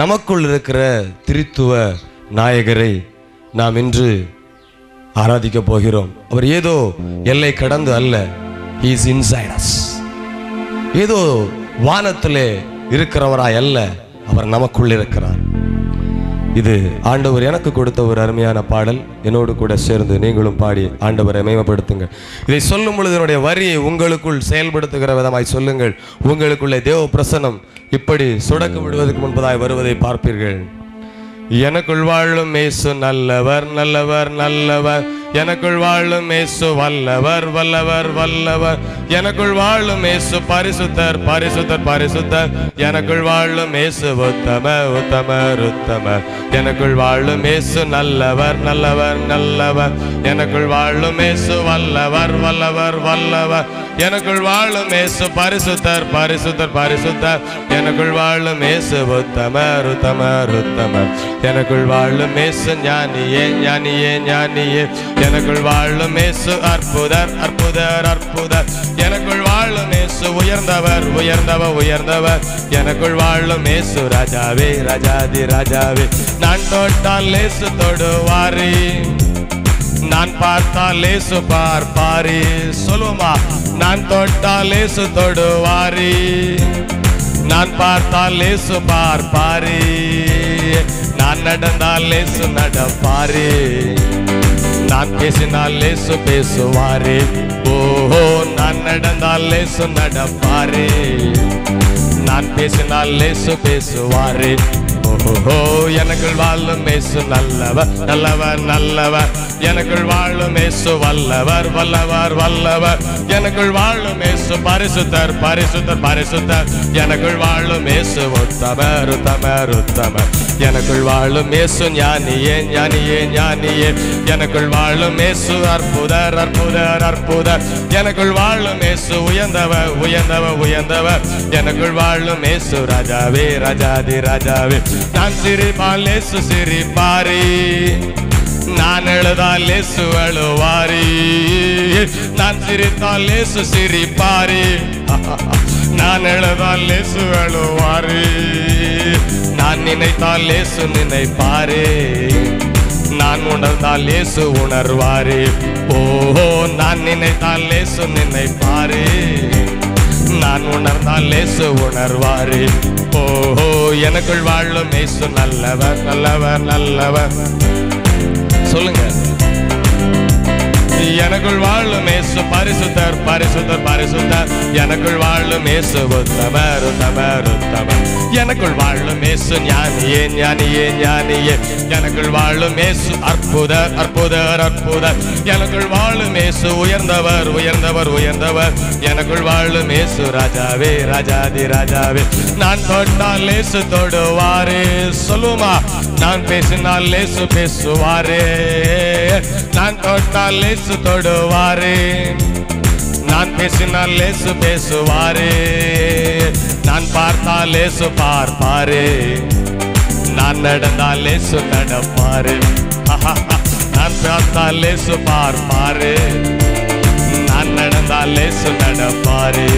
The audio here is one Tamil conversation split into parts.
நமக்குள் இருக்கிற திரித்துவ நாயகரை நாம் இன்று ஆராதிக்க போகிறோம். அவர் ஏதோ எல்லை கடந்து அல்ல, he is inside us. ஏதோ வானத்திலே இருக்கிறவராய் அல்ல, அவர் நமக்குள் இருக்கிறார். இது ஆண்டவர் எனக்கு கொடுத்த ஒரு அருமையான பாடல். என்னோடு கூட சேர்ந்து நீங்களும் பாடி ஆண்டவரை மேம்படுத்துங்க. இதை சொல்லும் பொழுது என்னுடைய வரியை உங்களுக்குள் செயல்படுத்துகிற விதமாய் சொல்லுங்கள். உங்களுக்குள்ளே தேவ பிரசன்னம் இப்படி சுடக்க விடுவதற்கு முன்பதாய் வருவதை பார்ப்பீர்கள். எனக்குள் வாழும் இயேசு நல்லவர் நல்லவர் நல்லவர், எனக்குள் வாழும் இயேசு வல்லவர் வல்லவர் வல்லவர், எனக்குள் வாழும் இயேசு பரிசுத்தர் பரிசுத்தர் பரிசுத்தர், எனக்குள் வாழும் இயேசு உத்தமர் உத்தமர் உத்தமர், எனக்குள் வாழும் இயேசு நல்லவர் நல்லவர் நல்லவர், எனக்குள் வாழும் இயேசு வல்லவர் வல்லவர் வல்லவர், எனக்குள் வாழும் இயேசு பரிசுத்தர் பரிசுத்தர் பரிசுத்தர், எனக்குள் வாழும் இயேசு உத்தமர் உத்தமர் உத்தமர், எனக்குள் வாழும் இயேசு ஞானியே ஞானியே ஞானியே, எனக்குள் வாழும் இயேசு அற்புதர் அற்புதர் அற்புதர், எனக்குள் வாழும் இயேசு உயர்ந்தவர் உயர்ந்தவர் உயர்ந்தவர், எனக்குள் வாழும் இயேசு ராஜாவே ராஜாதி ராஜாவே, நான் தொட்டால் இயேசு தொடுவாரே, நான் பார்த்தால் இயேசு பார்ப்பாரே. சொல்லுமா, நான் தொட்டால் இயேசு தொடுவாரே, நான் பார்த்தால் இயேசு பார்ப்பாரே, நான் நடந்தால் இயேசு நடப்பாரே, நான் பேசினால் இயேசு பேசுவாரே. ஓஹோ, நான் நடந்தால் இயேசு நடப்பாரே, நான் பேசினால் இயேசு பேசுவாரே. ஓஹோ, எனக்குள் வாழும் இயேசு நல்லவர் நல்லவர் நல்லவர், எனக்குள் வாழும் இயேசு வல்லவர் வல்லவர் வல்லவர், எனக்குள் வாழும் இயேசு பரிசுத்தர் பரிசுத்தர் பரிசுத்தர், எனக்குள் வாழும் இயேசு உத்தமர் உத்தமர் உத்தமர், எனக்குள் வாழும் இயேசு ஞானியே ஞானியே ஞானியே, எனக்குள் வாழும் இயேசு அற்புதர் அற்புதர் அற்புதர், எனக்குள் வாழும் இயேசு உயர்ந்தவர் உயர்ந்தவர் உயர்ந்தவர், எனக்குள் வாழும் இயேசு ராஜாவே ராஜாதி ராஜாவே, நான் சிரிப்பால் இயேசு சிரிப்பாரே, நான் எழுதால் இயேசு அழுவாரே, நான் சிரித்தால் இயேசு சிரிப்பாரே, நான் எழுதால் இயேசு அழுவாரே, நான் நினைத்தால் இயேசு நினைப்பாரே, நான் உணர்ந்தால் இயேசு உணர்வாரே. ஓஹோ, நான் நினைத்தால் இயேசு நினைப்பாரே, நான் உணர்ந்தால் இயேசு உணர்வாரே. ஓஹோ, எனக்குள் வாழும் இயேசு நல்லவர் நல்லவர் நல்லவர். சொல்லுங்க, எனக்குள் வாழும் இயேசு பரிசுத்தர் பரிசுத்தர் பரிசுத்தர், எனக்குள் வாழும் இயேசு உத்தமர் உத்தமர் உத்தமர், எனக்குள் வாழும் இயேசு ஞானியே ஞானியே ஞானியே, எனக்குள் வாழும் இயேசு அற்புதர் அற்புதர் அற்புதர், எனக்குள் வாழும் இயேசு உயர்ந்தவர் உயர்ந்தவர் உயர்ந்தவர், எனக்குள் வாழும் இயேசு ராஜாவே ராஜாதி ராஜாவே, நான் தொட்டால் இயேசு தொடுவாரே. சொல்லுமா, நான் பேசினால் இயேசு பேசுவாரே, நான் தொட்டால் இயேசு தொடுவாரே, நான் பேசினால் இயேசு பேசுவாரே, நான் பார்த்தால் இயேசு பார்ப்பாரே, நான் நடந்தால் இயேசு நடப்பாரே, நான் பார்த்தால் இயேசு பார்ப்பாரே, நான் நடந்தால் இயேசு நடப்பாரே.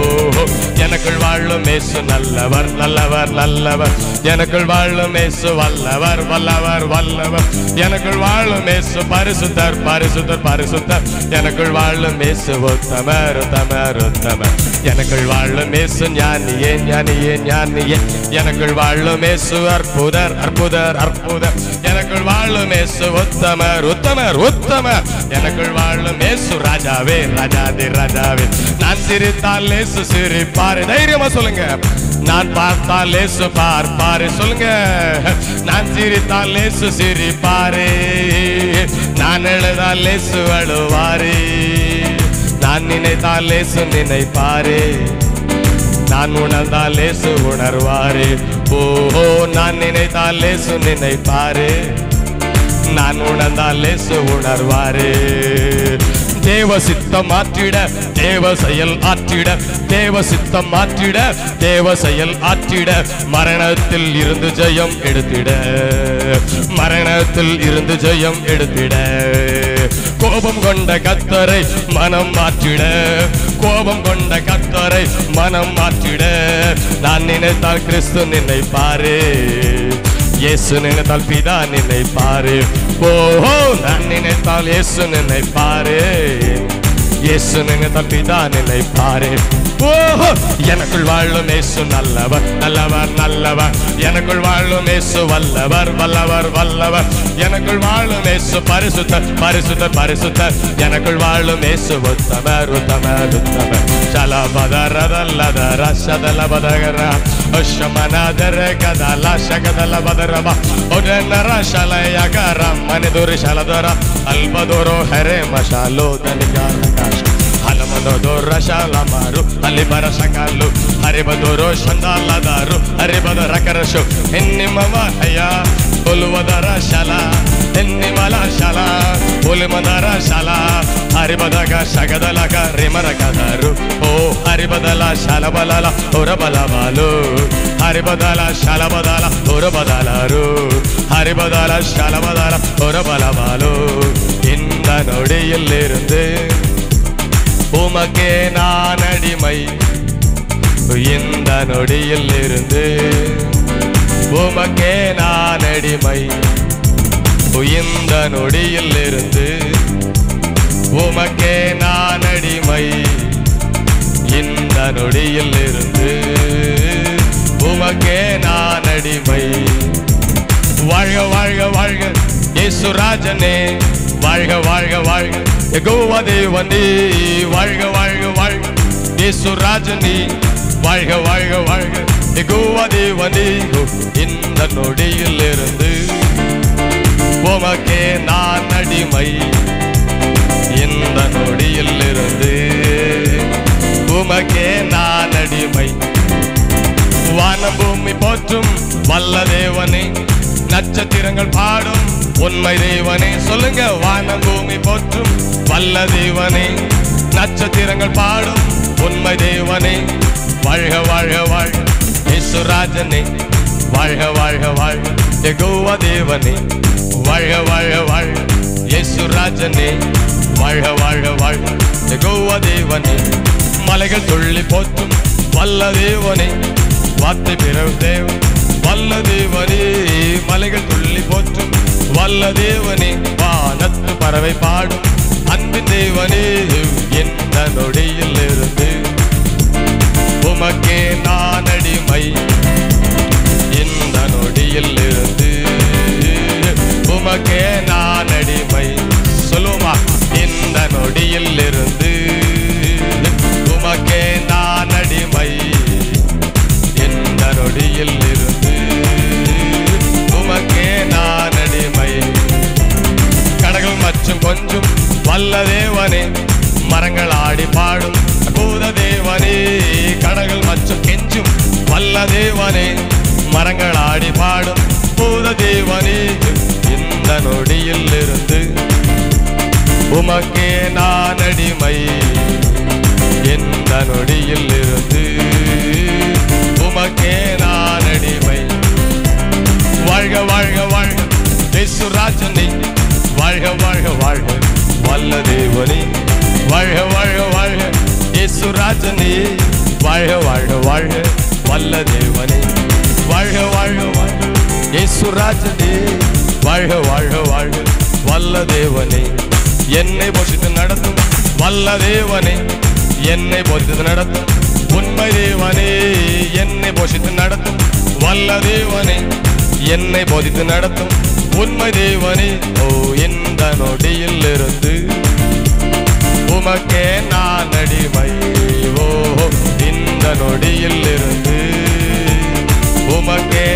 ஓஹோ, எனக்குள் வாழும் இயேசு நல்லவர் நல்லவர் நல்லவர், எனக்குள் வாழும் இயேசு வல்லவர் வல்லவர் வல்லவர், எனக்குள் வாழும் இயேசு பரிசுத்தர் பரிசுத்தர் பரிசுத்தர், எனக்குள் வாழும் இயேசு உத்தமர் உத்தமர் உத்தமர், எனக்குள் வாழும் இயேசு ஞானியே ஞானியே ஞானியே, எனக்குள் வாழும் இயேசு அற்புதர் அற்புதர் அற்புதர், எனக்குள் வாழும் இயேசு உத்தமர் உத்தமர் உத்தமர், எனக்குள் வாழும் இயேசு ராஜாவே ராஜாதி ராஜாவே, நான் சிரித்தால் இயேசு சிரிப்பாரே. தைரியமா சொல்லுங்க, நான் பார்த்தால் இயேசு பார்ப்பாரே. சொல்லுங்க, நான் சிரித்தால் இயேசு சிரிப்பாரே, நான் எழுதால் இயேசு அழுவாரே, நான் நினைத்தால் இயேசு நினைப்பாரே, நான் உணர்ந்தால் இயேசு உணர்வாரே. ஓஹோ, நான் நினைத்தால் இயேசு நினைப்பாரே, நான் உணர்ந்தால் இயேசு உணர்வாரே. தேவ சித்தம் மாற்றிட தேவ செயல் ஆற்றிட தேவ சித்தம் மாற்றிட தேவ செயல் ஆற்றிட மரணத்தில் இருந்து ஜெயம் எடுத்திட மரணத்தில் இருந்து ஜெயம் எடுத்திட கோபம் கொண்ட கர்த்தரை மனம் மாற்றிட கோபம் கொண்ட கர்த்தரை மனம் மாற்றிட நான் நினைத்தால் கிறிஸ்து நினைப்பாரு இயேசு நினைத்தால் பிதா நினைப்பாரு ஓஹோ நான் நினைத்தால் இயேசு நினைப்பாரு இயேசு நினைத்தால் பிதா நினைப்பாரு ஓஹோ எனக்குள் வாழும் இயேசு நல்லவர் நல்லவர் நல்லவர் எனக்குள் வாழும் இயேசு வல்லவர் வல்லவர் வல்லவர் எனக்குள் வாழும் இயேசு பரிசுத்தர் பரிசுத்தர் பரிசுத்தர் எனக்குள் வாழும் இயேசு உத்தமர் உத்தமர் உத்தமர் சலபதரதல்லதர சதலபதகர அஷ்மனதர கதல சகதல பதரப ஒடனர ஷலயகர மனிதுரி ஷலதர அல்பதுரு ஹரே மஷாலோ தனிகாலகாஷ ಹಲಮನೋದೋರ ಶಾಲಮಾರು ಅಲ್ಲಿ ಬರಸಕಾಲು ಹರಿಬದೋರೋ ಶಂದಾಲದಾರು ಹರಿಬದರ ಕರಶು ಹೆನ್ನಿಮವ ಹಯ ಒಲುವದರ ಶಲ ಹೆನ್ನಿಮಲ ಶಲ ಒಲಿಮದರ ಶಲ ಹರಿಬದಗ ಶಗದಲಗ ರಿಮರ ಕದರು ಓ ಹರಿಬದಲ ಶಲಬಲಲ ಹೊರಬಲಬಾಲು ಹರಿಬದಲ ಶಲಬದಲ ಹೊರಬದಲರು ಹರಿಬದಲ ಶಲಬದಲ ಹೊರಬಲಬಾಲು இந்த நொடியிலிருந்து உமக்கே நான் அடிமை இந்த நொடியில் இருந்து உமக்கே நான் அடிமை இந்த நொடியில் இருந்து உமக்கே நான் அடிமை இந்த நொடியில் இருந்து உமக்கே நான் அடிமை வாழ்க வாழ்க வாழ்க இயேசு ராஜனே வாழ்க வாழ்க வாழ்க யெகோவா தேவனே வாழ்க வாழ்க வாழ்க இயேசு ராஜனே வாழ்க வாழ்க வாழ்க யெகோவா தேவனே இந்த நொடியில் இருந்து உமக்கே நான் அடிமை இந்த நொடியில் இருந்து உமக்கே நான் அடிமை வானம் பூமி போற்றும் வல்ல தேவனே நட்சத்திரங்கள் பாடும் உண்மை தேவனே சொல்லுங்க வானம் பூமி போற்றும் வல்ல தேவனே நட்சத்திரங்கள் பாடும் உண்மை தேவனே வாழ்க வாழ்க வாழ்க இயேசு ராஜனே வாழ்க வாழ்க வாழ்க யெகோவா தேவனே வாழ்க வாழ்க வாழ்க இயேசு ராஜனே வாழ்க வாழ்க வாழ்க யெகோவா தேவனே மலைகள் துள்ளி போற்றும் வல்ல தேவனே வார்த்தை பிறகு தேவன் வல்ல தேவனே மலைகள் துள்ளி போற்றும் வல்ல தேவனே வானத்து பறவை பாடும் அன்பின் தேவனே இந்த நொடியில் இருந்து உமக்கே நான் அடிமை இந்த நொடியில் இருந்து உமக்கே நான் அடிமை சொல்லுமா இந்த நொடியில் இருந்து உமக்கே நான் அடிமை இந்த நொடியில் இருந்து உமக்கே நான் அடிமை கடகள் மற்றும் கொஞ்சம் வல்ல தேவனே மரங்கள் ஆடி பாடும் அற்புத தேவனே கடகள் மற்றும் கெஞ்சும் வல்ல தேவனே மரங்கள் ஆடி பாடும் அற்புத தேவனே இந்த நொடியில் இருந்து உமக்கே நான் அடிமை இந்த நொடியில் இருந்து உமக்கே நான் அடிமை வாழ்க வாழ்க வாழ்க இயேசு ராஜனே வாழ்க வாழ்க வாழ்க வல்ல தேவனே வாழ்க வாழ்க வாழ்க இயேசு ராஜனே வாழ்க வாழ்க வாழ்க வல்ல தேவனே வாழ்க வாழ்க வாழ்க இயேசு ராஜனே வாழ்க வாழ்க வாழ்க வல்ல தேவனே என்னை போஷித்து நடத்தும் வல்ல தேவனே என்னை போஷித்து நடத்தும் உண்மை தேவனே என்னை போஷித்து நடத்தும் வல்ல தேவனே என்னை போதித்து நடத்தும் உண்மை தேவனே ஓ இந்த நொடியில் இருந்து உமக்கே நான் அடிமை ஓ இந்த நொடியில் இருந்து உமக்கே